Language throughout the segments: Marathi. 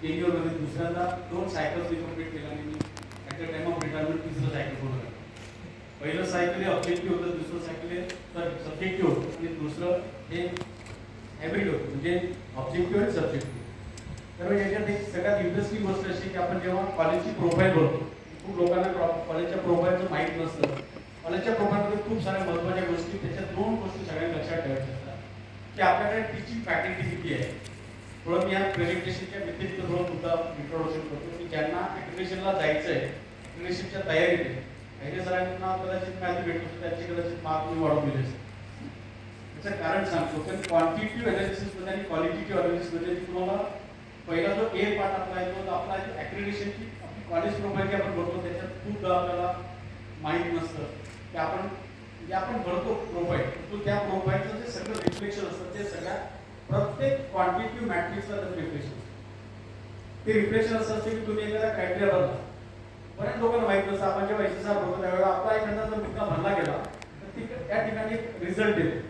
मध्ये दुसऱ्यांदा 2 सायकल्स कंप्लीट केल्या आणि मी at the time of retirement तिसरं सायकल पूर्ण झालं. पहिलं सायकल हे ऑब्जेक्टिव्ह होतं, दुसरं सायकल हे सब्जेक्टिव्ह होतं आणि दुसरं हे हायब्रिड होतं, म्हणजे ऑब्जेक्टिव्ह आणि सब्जेक्टिव्ह. तर याच्यात एक सगळ्यात इंटरेस्टिंग गोष्ट अशी की आपण जेव्हा कॉलेजची प्रोफाईल बघतो, खूप लोकांना कॉलेजच्या प्रोफाईलचं माहीत नसतं. कॉलेजच्या प्रोफाईलमध्ये खूप साऱ्या महत्त्वाच्या गोष्टी, त्याच्यात 2 गोष्टी सगळ्यांनी लक्षात ठेवायच्या असतात की आपल्याकडे टीचिंग फॅकल्टी किती आहे. थोडं मी या प्रेझेंटेशनच्या व्यतिरिक्त थोडं मुद्दा इंट्रोडक्शन करतो की ज्यांना ॲक्रिडिशनला जायचं आहे, ॲक्रिडिशनच्या तयारीत आहे, काही सरांना कदाचित माहिती भेटतो, त्याची कदाचित मार्क मी वाढवून दिले असते. त्याचं कारण सांगतो कारण क्वांटिटिव्ह ॲनालिसिसमध्ये आणि क्वालिटेटिव्ह ॲनालिसिसमध्ये तुम्हाला पहिला जो ए पार्ट आपला आहे तो आपला ॲक्रिडिशनची आपली कॉलेज प्रोफाईल जी आपण बघतो त्याच्यात खूपदा आपल्याला माहीत नसतं की आपण जे आपण भरतो प्रोफाईल, तो त्या प्रोफाईलचं जे सगळं रिफ्लेक्शन असतं ते सगळ्या प्रत्येक क्वांटिटिव्ह मॅट्रिक्सला त्याचं रिफ्लेक्शन असतं. ते रिफ्लेक्शन असं असते की तुम्ही एखादा क्रायटेरिया भरला, बऱ्याच लोकांना माहीत नसतं. आपण जेव्हा SSR भरतो त्यावेळेला आपला एखादा जर मुद्दा भरला गेला तर त्या ठिकाणी एक रिझल्ट येतो,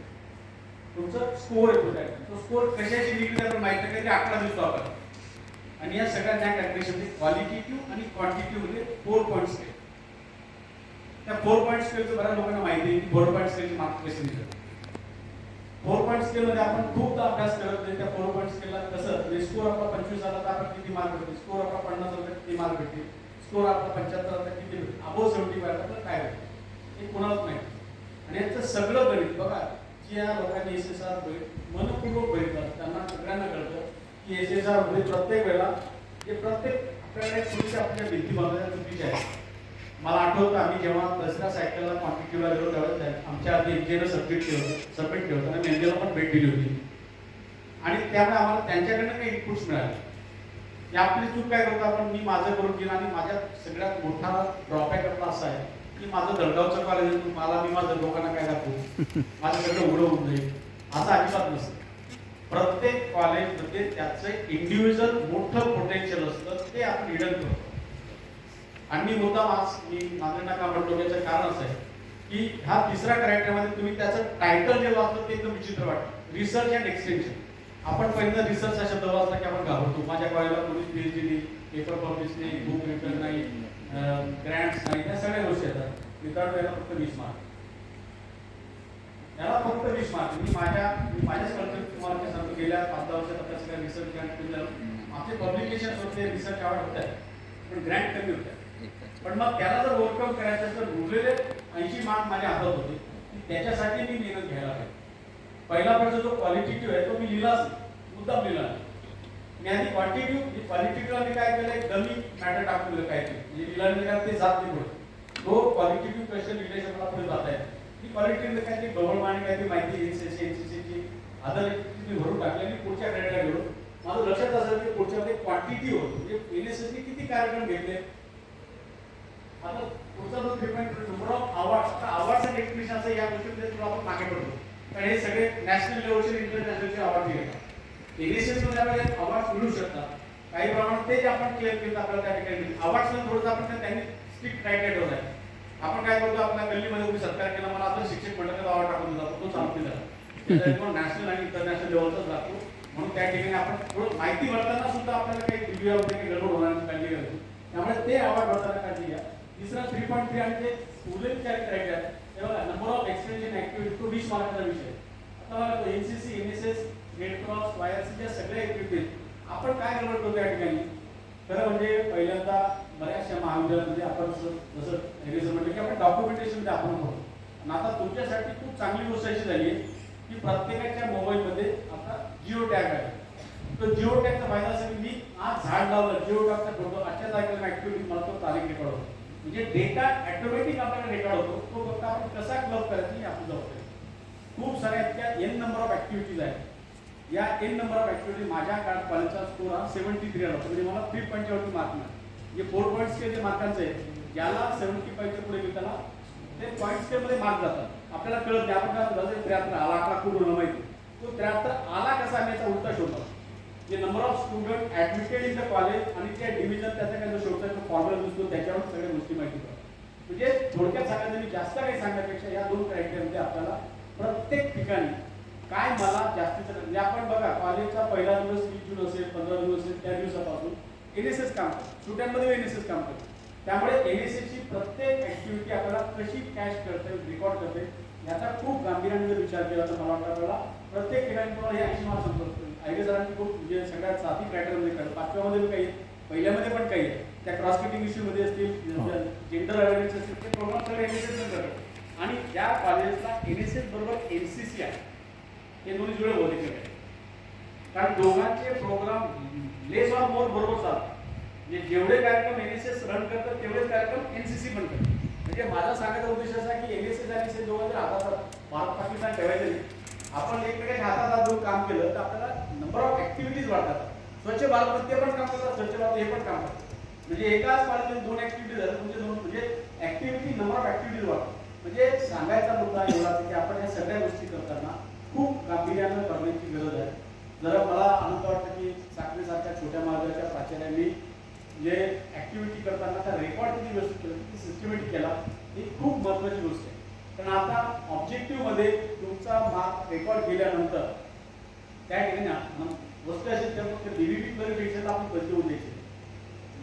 तुमचा स्कोअर येतो. त्या तो स्कोअर कशाची निगडीत आहे माहिती आहे, काहीतरी आकडा दिसतो आपल्याला. आणि या सगळ्या ज्या कॅल्क्युलेशनमध्ये क्वालिटेटिव्ह आणि क्वांटिटिव्ह मध्ये 4 पॉईंट स्केल. त्या 4 पॉईंट स्केलचं बऱ्याच लोकांना माहिती आहे की 4 पॉईंट स्केलचे मार्क कसे दिले. 4 पॉईंट स्केल मध्ये आपण खूपदा अभ्यास करत नाही. त्या 4 पॉईंट स्केलला कसं स्कोअर आपला 25 आला तर आपण किती मार्क भेटतील, स्कोअर आपला 50 आला तर किती मार्क भेटतील, स्कोअर आपला 75 आला तर किती भेटतील, अबोव 75 आला तर काय भेटतील, हे कोणालाच नाही. आणि याचं सगळं गणित बघा, ज्या लोकांनी SSR मनपूर्वक बघितलं त्यांना सगळ्यांना कळतं की SSR मध्ये प्रत्येक वेळेला जे प्रत्येक आपल्याकडे थोडीशी आपल्या भिंती बांधल्या चुकीच्या आहेत. मला आठवतं आम्ही जेव्हा दसऱ्या सायकलला क्वांटिटीला गेलो त्यावेळेस आमच्या आधी एनजीओला सबमिट केलं होतं आणि एनजीओला पण भेट दिली होती. आणि त्यामुळे आम्हाला त्यांच्याकडनं काही इनपुट्स मिळाले. या आपली चूक काय करतो आपण, मी माझं करून घेईन आणि माझ्या सगळ्यात मोठा ड्रॉबॅक आपला असा आहे की माझं दडगावचं कॉलेज आहे, मला मी माझं लोकांना काय दाखवू, माझं सगळं उघडं होऊन जाईल, असं अजिबात नसतं. प्रत्येक कॉलेजमध्ये त्याचं इंडिव्हिज्युअल मोठं पोटेन्शियल असतं, ते आपण हिडन करतो. आणि मी मुद्दाम आज मी माझं नका म्हणतो त्याचं कारण असं आहे की ह्या तिसऱ्या क्रायटेरियामध्ये तुम्ही त्याचं टायटल जे वाचलं ते एकदम विचित्र वाटतं, रिसर्च अँड एक्सटेन्शन. आपण पहिल्यांदा रिसर्च हा शब्द वाचला की आपण घाबरतो. माझ्या कॉलेजला कोणीच PhD नाही, पेपर पब्लिश नाही, बुक रिटर्न नाही, ग्रँट्स नाही, त्या सगळ्या गोष्टी येतात. विदाउट याला फक्त 20 मार्क, याला फक्त 20 मार्क. मी माझ्याच कल्चर तुम्हाला सांगतो, गेल्या 5-10 वर्षात आता सगळ्या रिसर्च ग्रँट केलं, आमचे पब्लिकेशन होते, रिसर्च अवॉर्ड होत आहे, पण ग्रँट कमी होत्या. पण मग त्याला जर ओव्हरकम करायचं तर उरलेले 80 मार्क माझ्या हातात होते, त्याच्यासाठी मी मेहनत घ्यायला पाहिजे. पहिला प्रश्न जो क्वालिटेटिव्ह आहे तो मी लिहिलाच मुद्दाम लिहिला. मी आधी क्वालिटेटिव्ह मी काय केलं, डमी मॅटर टाकून दिलं काय ते, म्हणजे लिहिल्याने काय ते जात नाही पुढे. तो क्वालिटेटिव्ह क्वेश्चन लिहिल्याच्या मला पुढे जाता येईल. मी क्वालिटेटिव्ह काय ते गव्हर्नमेंट काय ती माहिती NCC अदर मी भरून टाकले आणि पुढच्या ग्रेडला गेलो. माझं लक्षात असेल की पुढच्या क्वांटिटी होती, म्हणजे NSSने किती कार्यक्रम घेतले. आता पुढचा जो treatment number of awards and recognition असं या गोष्टीमध्ये थोडं आपण मागे पडतो. कारण हे सगळे नॅशनल लेवलचे इंटरनॅशनलचे अवॉर्ड दिले. NSS मध्ये आपल्याला अवॉर्ड मिळू शकतात, काही प्रमाणात ते जे आपण क्लेम केलं आपल्याला त्या ठिकाणी अवॉर्ड्स मध्ये थोडंसं आपण त्यांनी स्ट्रिक्ट क्रायटेरिया ठेवला आहे. आपण काय करतो, आपल्या गल्लीमध्ये कोणी सत्कार केला, मला आता शिक्षक मंडळाचा अवॉर्ड टाकून दिला, तो चालतो त्याला नॅशनल आणि इंटरनॅशनल लेवलचाच लागतो. म्हणून त्या ठिकाणी आपण थोडं माहिती भरताना सुद्धा आपल्याला काही रिव्ह्यू वगैरे काही गडबड होण्याची काळजी घ्यायची, त्यामुळे ते अवॉर्ड भरताना काळजी घ्या. तिसरा 3.3 आणि ते स्टुडंट क्रायटेरिया तेव्हा नंबर ऑफ एक्सटेन्शन ऍक्टिव्हिटी तो 20 मार्काचा विषय. आता मला NCC, NSS, रेड क्रॉस, YRCच्या सगळ्या ऍक्टिव्हिटीज आपण काय गडबड करतो त्या ठिकाणी. खरं म्हणजे पहिल्यांदा बऱ्याचशा महाविद्यालयामध्ये आपण जसं एरिझन म्हटलं की आपण डॉक्युमेंटेशन आपण करतो. आणि आता तुमच्यासाठी खूप चांगली गोष्ट अशी झाली आहे की प्रत्येकाच्या मोबाईलमध्ये आता जिओ टॅग आहे. तो जिओ टॅगचा फायदा असेल की मी आज झाड लावलं, जिओ टॅगचा फोटो अशा तारखेला ऍक्टिव्हिटी मला तो तारीख रेकॉर्ड होतो. म्हणजे डेटा ऑटोमॅटिक आपल्याला रेकॉर्ड होतो, तो फक्त आपण कसा क्लब करायचा ही आपली जबाबदारी. खूप साऱ्या इतक्या N नंबर ऑफ ऍक्टिव्हिटीज आहेत. या N नंबर ऑफ ऍक्टिव्हिटी माझ्या काळात कॉलेजचा स्कोर हा 73 आला, म्हणजे मला 3 पॉईंटच्या वरती मार्क मिळाले. जे 4 पॉईंट स्केल जे मार्कांचे आहे, ज्याला 75च्या पुढे घेताना ते पॉईंट स्केलमध्ये मार्क जातात. आपल्याला कळत नाही, आपण काय 73 आला, आकडा खूप माहिती, तो 73 आला कसा मी याचा उलटा शोधला. जे number of student admitted in the college आणि त्या डिव्हिजन त्याचा काय जो शेवटचा फॉर्म्युला दिसतो त्याच्यावर सगळ्या गोष्टी माहिती पडतात. म्हणजे थोडक्यात सांगायचं मी जास्त काही सांगण्यापेक्षा या 2 क्रायटेरियामध्ये आपल्याला प्रत्येक ठिकाणी काय मला जास्तीचं म्हणजे आपण बघा कॉलेजचा पहिला दिवस 20 जून असेल 15 दिवस असेल त्या दिवसापासून NSS काम करतो, सुट्ट्यांमध्ये NSS काम करतो. त्यामुळे NSSची प्रत्येक ऍक्टिव्हिटी आपल्याला कशी कॅश करते रेकॉर्ड करते याचा खूप गांभीर्याने जर विचार केला तर मला वाटतं आपल्याला प्रत्येक ठिकाणी तुम्हाला हे 80 मार्क्स संपतो. आयगे सरांनी खूप म्हणजे सगळ्यात साधी क्रॅटरमध्ये काढलं, 5व्यामध्ये काही आहे, पहिल्यामध्ये पण काही आहे, त्या क्रॉस फिटिंग इश्यूमध्ये असतील, जेंडर अवेअरनेस असतील, ते प्रोग्राम सगळे NSS करतात. आणि त्या कॉलेजला NSS बरोबर NCC आहे, हे दोन्ही जुळे बहुतेक आहे. कारण दोघांचे प्रोग्राम लेस ऑर मोर बरोबर चालतात. म्हणजे जेवढे कार्यक्रम NSS रन करतात तेवढेच कार्यक्रम NCC पण करतात. म्हणजे माझा सांगायचा उद्देश असा की NSS आणि NCC दोघांचे हातात भारत पाकिस्तान ठेवायचे नाही. आपण एकमेकांच्या हातात हात देऊन काम केलं तर आपल्याला नंबर ऑफ ऍक्टिव्हिटीज वाढतात. स्वच्छ भारत ते पण काम करतात, स्वच्छ भारत हे पण काम करतात. म्हणजे एकाच कॉलेजमध्ये 2 ऍक्टिव्हिटीज झाल्या तुमचे 2 म्हणजे ऍक्टिव्हिटी नंबर ऑफ ऍक्टिव्हिटीज वाढतात. म्हणजे सांगायचा मुद्दा एवढाच की आपण या सगळ्या गोष्टी करताना खूप गांभीर्यानं करण्याची गरज आहे. जरा मला आनंद वाटतं की साखरेसारख्या छोट्या महाविद्यालयाच्या प्राचार्यांनी जे ऍक्टिव्हिटी करताना त्या रेकॉर्ड किती व्यवस्थित केलं, किती सिस्टमॅटिक केला, ही खूप महत्त्वाची गोष्ट आहे. कारण आता ऑब्जेक्टिव्हमध्ये तुमचा मार्क रेकॉर्ड केल्यानंतर त्या ठिकाणी गोष्ट अशी फक्त DVP क्लरिफिकेशन आपण बदली होऊ द्यायची.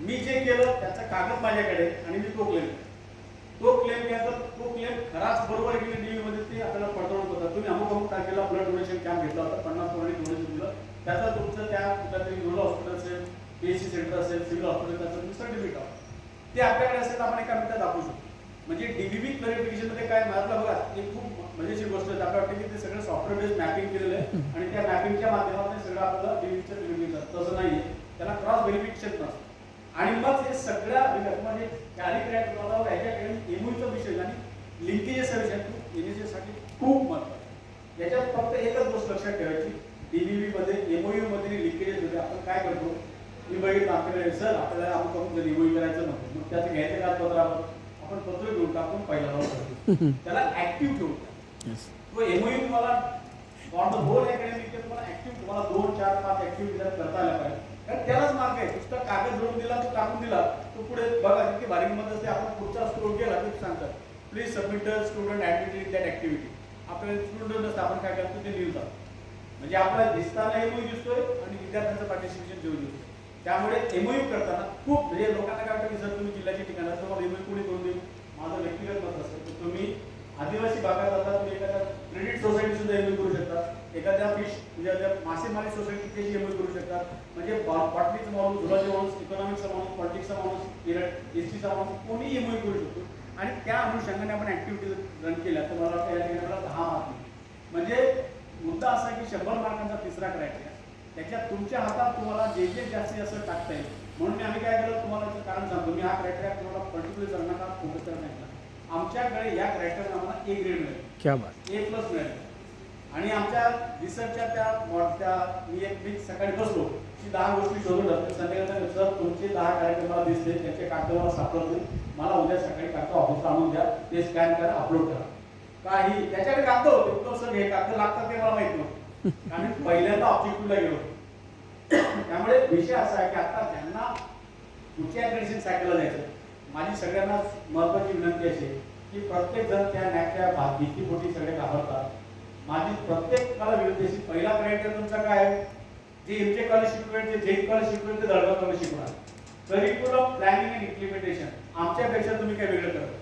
मी जे केलं त्याचा कागद माझ्याकडे आणि मी तो क्लेम केला तर तो क्लेम खराच बरोबर गेले DV मध्ये ते आपल्याला पडताळून होता. तुम्ही अमुक तारखेला ब्लड डोनेशन कॅम्प घेतला होता, 50 पोरांनी डोनेशन दिलं, त्याचा तुमचं त्या कुठल्यातरी रुरल हॉस्पिटल असेल, PHC सेंटर असेल, सिव्हिल हॉस्पिटल, त्याचं तुम्ही सर्टिफिकेट आहे ते आपल्याकडे असेल तर आपण एका मिनिटात दाखवू शकतो. म्हणजे DVP क्लरिफिकेशन मध्ये काय माझं बघा एक खूप मजेशीर गोष्ट आहे. आपल्याला वाटतं की ते सगळं सॉफ्टवेअर बेस्ड मॅपिंग केलेलं आहे आणि त्या मॅपिंगच्या माध्यमातून सगळं आपल्याला DVPचं क्लरिफिकेशन तसं नाहीये, त्याला क्रॉस व्हेरिफिकेशन नसतं. आणि मग हे सगळ्या म्हणजे कॅलिक्युलेट करावं याच्याकडे एमओयूचा विषय आणि लिंकेजेसचा विषय NSS साठी खूप महत्त्वाचा आहे. याच्यात फक्त एकच गोष्ट लक्षात ठेवायची, DVP मध्ये MOU मध्ये लिंकेजेस होते. आपण काय करतो, मी बघितलं आमच्याकडे सर आपल्याला आपण करून जर MOU करायचं म्हणतो, मग त्याचं घ्यायचं कागदपत्र आपण पत्र घेऊन टाकून पहिला जाऊ त्याला ऍक्टिव्ह ठेवू. तो MOU तुम्हाला ऑन द होल अकॅडमिक तुम्हाला ऍक्टिव्ह तुम्हाला 2, 4, 5 ऍक्टिव्हिटी करता आल्या पाहिजे. कारण त्यालाच मार्क आहे. नुसतं कागद जोडून दिला तो टाकून दिला तो पुढे बघा किती भारी मध्ये असते. आपण पुढचा स्क्रोल केला ते सांगतात please submit the student activity in that activity. आपल्याला स्टुडंट नसतं, आपण काय करतो ते लिहितात. म्हणजे आपल्याला दिसताना MOU दिसतोय आणि विद्यार्थ्यांचं पार्टिसिपेशन जेवढं दिसतं. त्यामुळे MOU करताना खूप म्हणजे लोकांना काय वाटतं की सर तुम्ही जिल्ह्याच्या ठिकाणी तुम्हाला MOU कोणी करून देईल. माझं व्यक्तिगत मत असतं तर तुम्ही आदिवासी भागात जाता तुम्ही एखाद्या क्रेडिट सोसायटी सुद्धा MOU करू शकता, एखाद्या फिश म्हणजे मासेमारी सोसायटी त्याची MOU करू शकता. म्हणजे बॉटनीचा माणूस, झुलाचा माणूस, इकॉनॉमिक्सचा माणूस, पॉलिटिक्सचा माणूस, STचा माणूस कोणीही MOU करू शकतो. आणि त्या अनुषंगाने आपण ऍक्टिव्हिटीज रन केल्या तर मला वाटतं या ठिकाणी 10 मार्क म्हणजे मुद्दा असा की 100 मार्कांचा तिसरा क्रायटेरिया त्याच्यात तुमच्या हातात तुम्हाला जे जास्तीत जास्त टाकता येईल. म्हणून आम्ही काय केलं तुम्हाला याचं कारण सांगतो. मी हा क्रायटेरिया तुम्हाला पर्टिक्युलर करण्याचा फोकस करत नाही. आमच्याकडे या क्रायटेरिया आम्हाला A ग्रेड मिळेल, A+ मिळेल. आणि आमच्या रिसर्चच्या त्या मी सकाळी बसलो की 10 गोष्टी शोधून जातो. संध्याकाळी सर तुमचे 10 कार्यक्रम मला दिसले, त्याचे कागद मला सापडत नाही, मला उद्या सकाळी कागद ऑफिसला आणून द्या, ते स्कॅन करा, अपलोड करा. काही त्याच्याकडे कागद होते तो सर हे कागद लागतात ते मला माहित नव्हतं आणि पहिल्यांदा ऑब्जेक्टिव्हला गेलो. त्यामुळे विषय असा आहे की आता ज्यांना पुढच्या ऍक्रेडिशन सायकलला जायचं, माझी सगळ्यांना महत्त्वाची विनंती अशी की प्रत्येक जण त्या नॅकच्या भीतीपोटी सगळे घाबरतात. माझी प्रत्येकाला विनंती अशी पहिला क्रायटेरिया तुमचा काय आहे, जे MJ कॉलेज शिकवेल, जे JEE कॉलेज शिकवेल ते दळवा कॉलेज शिकवणार. करिक्युलम प्लॅनिंग अँड इम्प्लिमेंटेशन आमच्यापेक्षा तुम्ही काय वेगळं करता.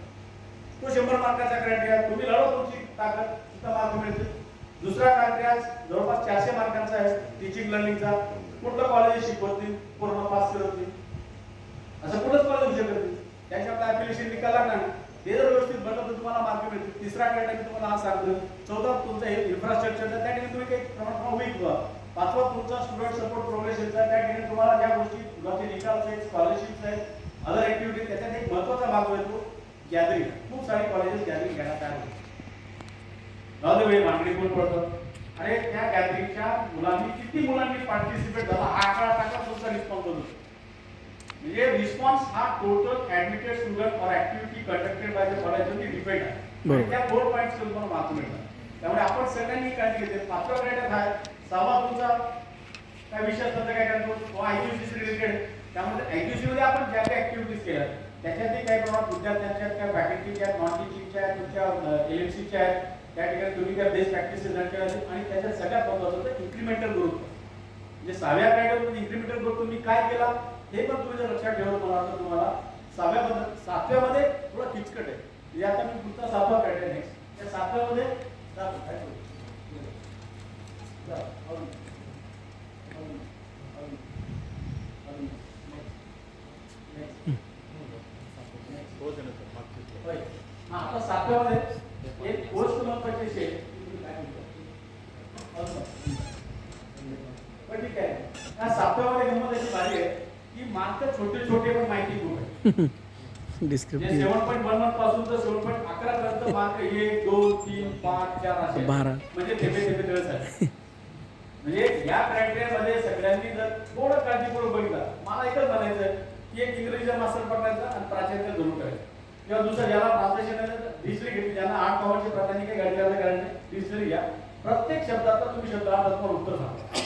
तो 100 मार्काचा क्रायटेरिया तुम्ही लढवा, तुमची ताकद तिथं मार्क मिळतील. दुसरा क्रायटेरिया जवळपास 400 मार्कांचा आहे टीचिंग लर्निंगचा. कुठलं कॉलेज शिकवतील पूर्ण पास करतील असं कुठंच कॉलेज होऊ शकत नाही. त्याच्या आपला ऍप्लिकेशन निकाल लागणार ते जर व्यवस्थित बनलं तर तुम्हाला मार्क मिळतील. तिसरा क्रायटेरिया मी तुम्हाला हा सांगतो. चौथा तुमचा हे इन्फ्रास्ट्रक्चरचा त्या ठिकाणी तुम्ही काही प्रमाणात वीक व्हा. पाचवा तुमचा स्टुडंट सपोर्ट प्रोग्रेशनचा त्या ठिकाणी तुम्हाला ज्या गोष्टी तुमचे निकाल आहेत, स्कॉलरशिप्स आहेत, अदर ऍक्टिव्हिटीज त्याच्यात एक महत्त्वाचा भाग होतो गॅदरिंग. खूप सारे कॉलेजेस गॅदरिंग घ्यायला तयार होते. जाऊ दे मागणी कोण पडतं. अरे त्या गॅदरिंगच्या किती मुलांनी पार्टिसिपेट झाला हा आकडा टाकला तुमचा रिस्पॉन्स होतो. म्हणजे रिस्पॉन्स हा टोटल ऍडमिटेड स्टुडंट और activity conducted by the college वरती डिपेंड आहे. त्या 4 पॉईंट्स तुम्हाला मार्क मिळतात. त्यामुळे आपण सगळ्यांनी काळजी घेतली. 5वा क्रायटेरिया आहे. 6वा तुमचा काय विषय असतात काय करतो IQC रिलेटेड. त्यामध्ये IQC मध्ये आपण ज्या काही ऍक्टिव्हिटीज केल्या त्याच्यातही काही प्रमाणात विद्यार्थ्यांच्या काय फॅकल्टीच्या, नॉन टीचिंगच्या, तुमच्या LMCच्या आहेत, त्या ठिकाणी तुम्ही त्या बेस्ट प्रॅक्टिसेस आणि त्याच्यात सगळ्यात महत्त्वाचं होतं इन्क्रिमेंटल ग्रोथ. म्हणजे 6व्या पॅटर्नमध्ये इन्क्रिमेंटल ग्रोथ तुम्ही काय केला हे पण तुम्ही जर लक्षात ठेवलं, मला वाटतं तुम्हाला 7व्यामध्ये थोडा किचकट आहे. म्हणजे आता मी पुढचा 7वा पॅटर्न आहे, त्या 7व्यामध्ये आता 7व्यामध्ये एक गोष्ट महत्वाची आहे. पण ठीक आहे, या 7व्यामध्ये गंमत अशी झाली आहे की मार्क छोटे छोटे पण माहिती खूप आहे. डिस्क्रिप्टिव्ह 7.11 पासून तर 7.11 पर्यंत मार्क 1 2 3 5 4 असे 12 म्हणजे थेंबे थेंबे तळ झाले. म्हणजे या क्रायटेरियामध्ये सगळ्यांनी जर थोडं काळजीपूर्वक बघितलं, मला एकच म्हणायचं की एक इंग्रजीचा मास्टर पकडायचा आणि प्राचार्य धरून करायचं, किंवा दुसरं ज्याला ट्रान्सलेशन डिक्शनरी घेतली, ज्यांना 8 पॉवरची प्राधान्य काही गाडी करायला कारण डिक्शनरी घ्या. प्रत्येक शब्दाचा तुम्ही शब्दाला उत्तर सांगा.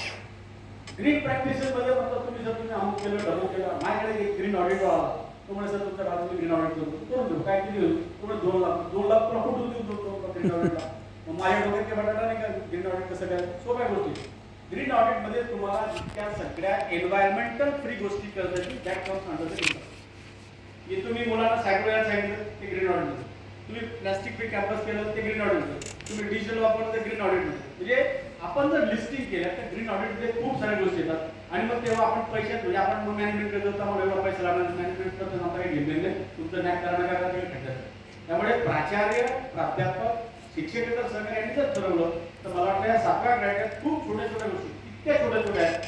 ग्रीन प्रॅक्टिसेस मध्ये मतलब तुम्ही जर तुम्ही अमुक केलं ढबू केलं, माझ्याकडे एक ग्रीन ऑडिट आला, तो म्हणजे सर तुमच्या बाजूला ग्रीन ऑडिट करून देऊ, काय किती होईल तुम्ही 2 लाख तुला कुठून देऊ तो ग्रीन ऑडिटला. मग माझ्या डोक्यात काय बटाटा नाही का ग्रीन ऑडिट कसं काय, सोप्या गोष्टी. ग्रीन ऑडिट मध्ये तुम्हाला इतक्या सगळ्या एन्व्हायरमेंटल फ्री गोष्टी करण्याची that comes under the green. हे तुम्ही मुलांना सायकल सांगितलं ते ग्रीन ऑडिट, तुम्ही प्लास्टिक फ्री कॅम्पस केलं ते ग्रीन ऑडिट, तुम्ही डिजिटल वापरलं ते ग्रीन ऑडिट. म्हणजे आपण जर लिस्टिंग केलं तर ग्रीन ऑडिट मध्ये खूप साऱ्या गोष्टी येतात. आणि मग तेव्हा आपण पैशात म्हणजे आपण मग मॅनेजमेंट करत होता, मग एवढा पैसा लागणार, मॅनेजमेंट करतो नंतर काही घेतलेले तुमचं नॅक करणं काय खड्ड्यात. त्यामुळे प्राचार्य प्राध्यापक शिक्षकेतर सहकारी यांनी जर ठरवलं तर मला वाटतं या 7व्या क्रायटेरियात खूप छोट्या छोट्या गोष्टी इतक्या छोट्या छोट्या आहेत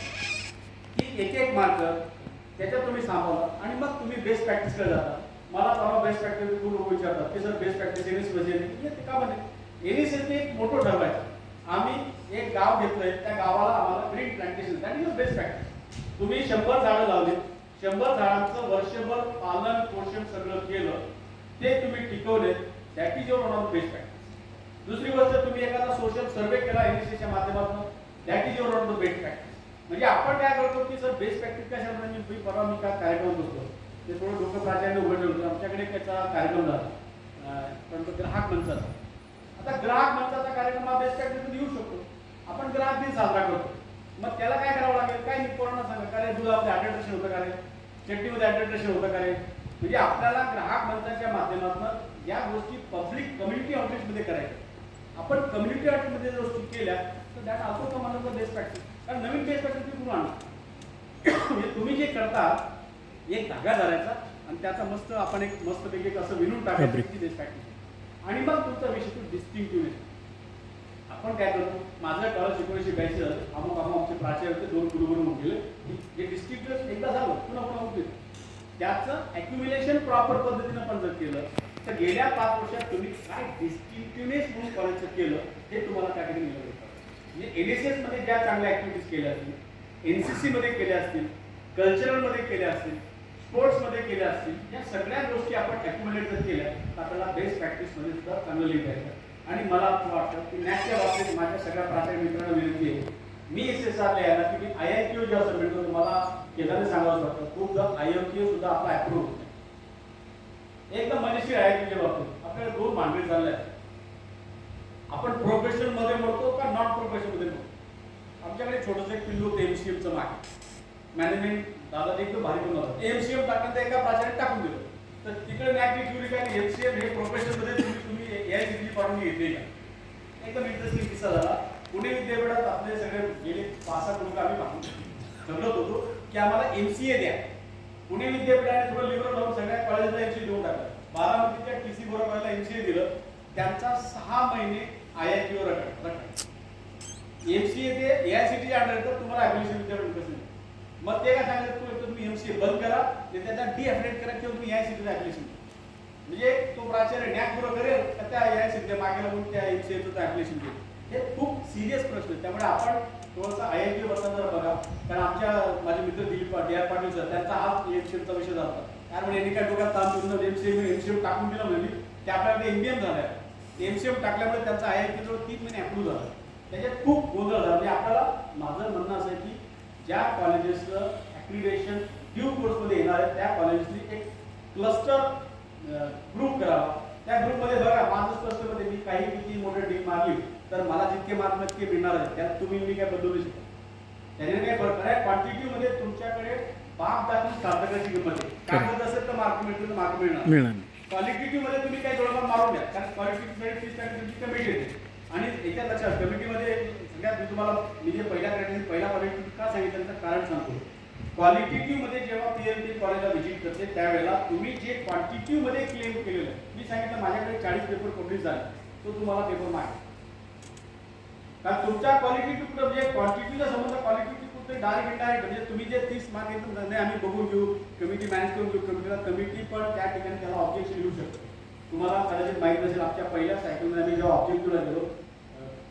की एक एक मार्क त्याच्यात तुम्ही सांभाळा आणि मग तुम्ही बेस्ट प्रॅक्टिस कडे जाता. मला परवा बेस्ट प्रॅक्टिस खूप लोक विचारतात की सर बेस्ट प्रॅक्टिस एनएस मध्ये ते का बने. एनएस एक मोठं ठरवायचं. आम्ही एक गाव घेतलंय, त्या गावाला आम्हाला green plantation that is best practice. तुम्ही 100 झाडं लावली, 100 झाडांचं वर्षभर पालन पोषण सगळं केलं, ते तुम्ही टिकवले, that is your one of best practice. दुसरी गोष्ट, तुम्ही एखादा सोशल सर्वे केला एनएससीच्या माध्यमातून, that is your one of the best practice. म्हणजे आपण काय करतो की सर बेस्ट प्रॅक्टिस कशा म्हणजे परवा मी काय कार्यक्रम बसतो ते थोडं डोकं प्राचार्य उघडलं होतं. आमच्याकडे त्याचा कार्यक्रम झाला पण तो ग्राहक मंचाचा. आता ग्राहक मंचाचा कार्यक्रम हा बेस्ट प्रॅक्टिस येऊ शकतो. आपण ग्राहक दिन साजरा करतो, मग त्याला काय करावं लागेल, काय कोणाला सांगा का रे दुधामध्ये अडल्ट्रेशन होतं का रे, चटणीमध्ये अडल्ट्रेशन होतं का रे. म्हणजे आपल्याला ग्राहक मंचाच्या माध्यमातून या गोष्टी पब्लिक कम्युनिटी आउटरीचमध्ये करायच्या. आपण कम्युनिटी आउटरीचमध्ये जर गोष्टी केल्या तर that also come under the best practice. कारण नवीन बेस्ट प्रॅक्टिस तुम्ही कुठून आणा. म्हणजे तुम्ही जे करता एक धागा धरायचा आणि त्याचा मस्त आपण एक मस्तपैकी असं विणून टाकायचं बेस्ट प्रॅक्टिस. आणि मग तुमचा विषय तो डिस्टिंक्टिव्हनेस. आपण काय करतो, माझं कॉलेज 1982 अमुक आमचे प्राचार्य होते, 2 गुरुगुरू होऊन गेले. जे डिस्टिंक्टिव्हनेस एकदा झालं पुन्हा पुन्हा होते, त्याचं ॲक्युम्युलेशन प्रॉपर पद्धतीनं पण जर केलं तर गेल्या 5 वर्षात तुम्ही काय डिस्टिंक्टिव्हनेस म्हणून कॉलेजचं केलं हे तुम्हाला त्या ठिकाणी मिळवलं. म्हणजे एनएसएस मध्ये ज्या चांगल्या ऍक्टिव्हिटीज केल्या असतील, एनसीसी मध्ये केल्या असतील, कल्चरल मध्ये केल्या असतील, स्पोर्ट्स मध्ये केल्या असतील, या सगळ्या गोष्टी आपण ॲक्युम्युलेट जर केल्या तर आपल्याला बेस्ट प्रॅक्टिस मध्ये सुद्धा चांगलं लिहिता येतं. आणि मला असं वाटतं की नॅकच्या बाबतीत माझ्या सगळ्या प्राचार्य मित्रांना विनंती आहे, मी SSR लिहायला की मी IIQ जे असं मिळतो तुम्हाला केल्याने सांगावं वाटतं, खूपदा IIQ सुद्धा आपला अप्रूव्ह होत नाही. एकदम मजेशीर IIQच्या बाबतीत आपल्याला 2 भांडे चालले आहेत. आपण प्रोफेशनल मध्ये म्हणतो का नॉन प्रोफेशनल मध्ये म्हणतो. आमच्याकडे छोटंसं एक पिल्लू होतं MCMचं मागे, मॅनेजमेंट दादा एकदम भारी बनवलं होतं. MCM टाकून एका प्राचार्याने टाकून दिलं. तर तिकडे नॅकची क्युरी काय MCM हे प्रोफेशनल मध्ये तुम्ही AICTE परवानगी घेतली का. एकदम इंटरेस्टिंग किस्सा झाला. पुणे विद्यापीठात आपले सगळे गेले 5-7 लोक आम्ही पाहून ठरवत होतो की आम्हाला MCA द्या. पुणे विद्यापीठाने थोडं लिबरल लावून सगळ्या कॉलेजला MCA देऊन टाकलं. बारामतीच्या TC बोराला MCA दिलं. त्यांचा 6 महिने IIQ वर रखा. MCA ते AICTE अंडर येतं, तुम्हाला ॲप्लिकेशन विद्यापीठ कसं नाही. मग ते काय सांगितलं, तुम्ही MCA बंद करा, ते त्यांना डिॲफिलिएट करा किंवा तुम्ही AICTE ॲप्लिकेशन. म्हणजे तो प्राचार्य नॅक पुरं करेल तर त्या AICTE मागे लागून त्या MCAचं ॲप्लिकेशन देईल. हे खूप सिरियस प्रश्न आहे. त्यामुळे आपण थोडंसं IIQ बद्दल जरा बघा. कारण आमच्या माझे मित्र दिलीप DR पाटील सर त्यांचा हाच MCMचा विषय झाला. कारण यांनी काय डोक्यात ताण करून MCM टाकून दिलं म्हणजे ते आपल्याकडे MBM झालं आहे. MCM टाकल्यामुळे त्यांचा IIT जवळ 3 महिने अप्रूव्ह झाला. त्याच्यात खूप गोंधळ झाला. म्हणजे आपल्याला माझं म्हणणं असं आहे की ज्या कॉलेजेसचं ॲक्रिडेशन ड्यू कोर्समध्ये येणार आहे त्या कॉलेजेसनी एक क्लस्टर ग्रुप करावा त्या ग्रुपमध्ये बघा माझं स्पष्टमध्ये मी काही किती मोठे टीम मारली तर मला जितके मार्क नक्की मिळणार आहेत त्यात तुम्ही मी काय बदलू शकतो. त्याने काय फरक आहे क्वांटिटी मध्ये तुमच्याकडे बाप दाखवून सार्थकाची किंमत आहे. कागद असेल तर मार्क मिळतील तर मार्क मिळणार. क्वालिटेटिव्ह मध्ये तुम्ही काही थोडंफार मारून द्या कारण क्वालिटेटिव्ह 30% तुमची कमिटी येते. आणि याच्यात लक्षात कमिटीमध्ये सगळ्यात मी तुम्हाला मी जे पहिल्या कॅटेगरी पहिला क्वालिटी का सांगितलं त्याचं कारण सांगतो. क्वालिटेटिव्ह मध्ये जेव्हा पीएमटी कॉलेजला व्हिजिट करते त्यावेळेला तुम्ही जे क्वांटिटिव्ह मध्ये क्लेम केलेलं आहे मी सांगितलं माझ्याकडे 40 पेपर कम्प्लीट झाले तो तुम्हाला पेपर मागे कारण तुमच्या क्वालिटेटिव्ह म्हणजे क्वांटिटीचा संबंध क्वालिटेटिव्ह कुठे डायरेक्ट म्हणजे तुम्ही जे 30 मार्क येतात नाही आम्ही बघून घेऊ कमिटी मॅनेज करून घेऊ कमिटी पण त्या ठिकाणी त्याला ऑब्जेक्शन लिहू शकतो. तुम्हाला कदाचित माहीत नसेल आमच्या पहिल्या सायकलमध्ये आम्ही जेव्हा ऑब्जेक्टिव्हला गेलो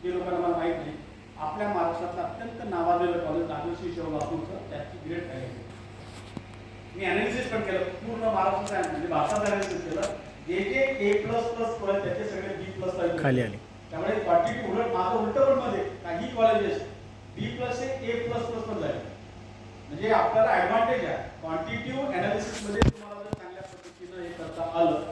ते लोकांना मला माहीत नाही आपल्या महाराष्ट्रातलं अत्यंत नावाजलेलं कॉलेज राजर्षी शाहू लातूरचं त्याची ग्रेड काय मी अनालिसिस पण केलं पूर्ण महाराष्ट्रात म्हणजे भारतात अनालिसिस केलं जे जे A++ कॉलेज त्याचे सगळे B+ खाली आले त्यामुळे क्वांटिटी उलट माझं उलट पण मध्ये काही कॉलेजेस B+ हे A++ पण झाले म्हणजे आपल्याला ऍडव्हान्टेज आहे क्वांटिटिव्ह अनालिसिस मध्ये तुम्हाला जर चांगल्या पद्धतीनं हे करता आलं